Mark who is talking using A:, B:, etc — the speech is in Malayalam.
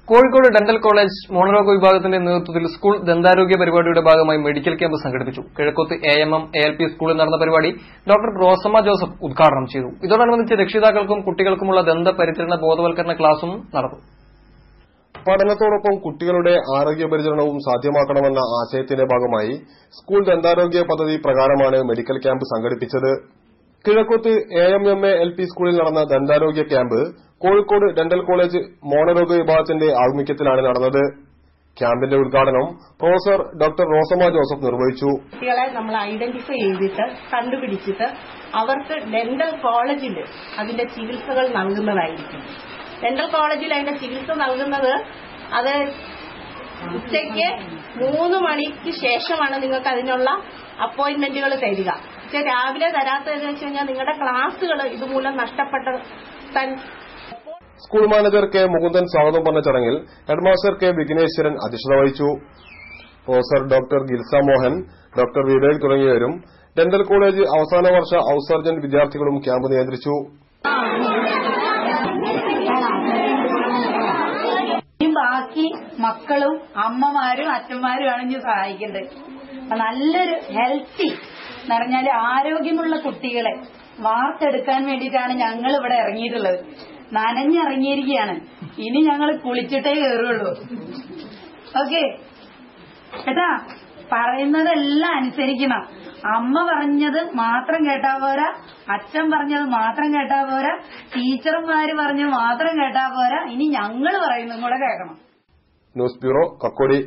A: കോഴിക്കോട് ഡെന്റൽ കോളേജ് മോണരോഗ വിഭാഗത്തിന്റെ നേതൃത്വത്തിൽ സ്കൂൾ ദന്താരോഗ്യ പരിപാടിയുടെ ഭാഗമായി മെഡിക്കൽ ക്യാമ്പ് സംഘടിപ്പിച്ചു. കിഴക്കോത്ത് AMM ALP സ്കൂളിൽ നടന്ന പരിപാടി ഡോക്ടർ റോസമ്മ ജോസഫ് ഉദ്ഘാടനം ചെയ്തു. ഇതോടനുബന്ധിച്ച് രക്ഷിതാക്കൾക്കും കുട്ടികൾക്കുമുള്ള ദന്ത പരിചരണ ബോധവൽക്കരണ ക്ലാസും നടന്നു.
B: പഠനത്തോടൊപ്പം കുട്ടികളുടെ ആരോഗ്യ പരിചരണവും സാധ്യമാക്കണമെന്ന ആശയത്തിന്റെ ഭാഗമായി സ്കൂൾ ദന്താരോഗ്യ പദ്ധതി പ്രകാരമാണ് മെഡിക്കൽ ക്യാമ്പ് സംഘടിപ്പിച്ചത്. കിഴക്കോത്ത് AMM ALP സ്കൂളിൽ നടന്ന ദന്താരോഗ്യ ക്യാമ്പ് കോഴിക്കോട് ഡെന്റൽ കോളേജ് മോണരോഗ വിഭാഗത്തിന്റെ ആഭിമുഖ്യത്തിലാണ് നടന്നത്. ക്യാമ്പിന്റെ ഉദ്ഘാടനം പ്രൊഫസർ ഡോക്ടർ റോസമ്മ ജോസഫ് നിർവഹിച്ചു.
C: കുട്ടികളെ നമ്മൾ ഐഡന്റിഫൈ ചെയ്തിട്ട് കണ്ടുപിടിച്ചിട്ട് അവർക്ക് ഡെന്റൽ കോളേജിൽ അതിന്റെ ചികിത്സകൾ നൽകുന്നതായിരിക്കും. ഡെന്റൽ കോളേജിൽ അതിന്റെ ചികിത്സ നൽകുന്നത് അത് ഉച്ചയ്ക്ക് 3 മണിക്ക് ശേഷമാണ് നിങ്ങൾക്ക് അതിനുള്ള അപ്പോയിന്റ്മെന്റുകൾ തരിക. പക്ഷെ രാവിലെ തരാത്തതെന്ന് വെച്ച് കഴിഞ്ഞാൽ നിങ്ങളുടെ ക്ലാസുകൾ ഇതുമൂലം നഷ്ടപ്പെട്ട.
B: സ്കൂൾ മാനേജർ കെ മുകുന്ദൻ സ്വാഗതം പറഞ്ഞ ചടങ്ങിൽ ഹെഡ്മാസ്റ്റർ കെ വിഘ്നേശ്വരൻ അധ്യക്ഷത വഹിച്ചു. Professor doctor ഗിൽസ Mohan, doctor Vivek തുടങ്ങിയവരും ഡെന്റൽ കോളേജ് അവസാന വർഷ ഹൌസ് സർജൻ വിദ്യാർത്ഥികളും ക്യാമ്പ് നിയന്ത്രിച്ചു.
D: ബാക്കി മക്കളും അമ്മമാരും അച്ഛന്മാരുമാണ് ഇനി സഹായിക്കേണ്ടത്. നല്ലൊരു ഹെൽത്തി എന്ന് പറഞ്ഞാൽ ആരോഗ്യമുള്ള കുട്ടികളെ വാർത്തെടുക്കാൻ വേണ്ടിയിട്ടാണ് ഞങ്ങൾ ഇവിടെ ഇറങ്ങിയിട്ടുള്ളത്. നനഞ്ഞിറങ്ങിയിരിക്കുകയാണ്. ഇനി ഞങ്ങൾ കുളിച്ചിട്ടേ കയറുള്ളൂ. ഓക്കെ കേട്ടാ, പറയുന്നതെല്ലാം അനുസരിക്കണം. അമ്മ പറഞ്ഞത് മാത്രം കേട്ടാ പോരാ, അച്ഛൻ പറഞ്ഞത് മാത്രം കേട്ടാ പോരാ, ടീച്ചർമാര് പറഞ്ഞത് മാത്രം കേട്ടാ പോരാ, ഇനി ഞങ്ങൾ പറയുന്നതും കൂടെ കേൾക്കണം.
B: News bureau, Kakkodi.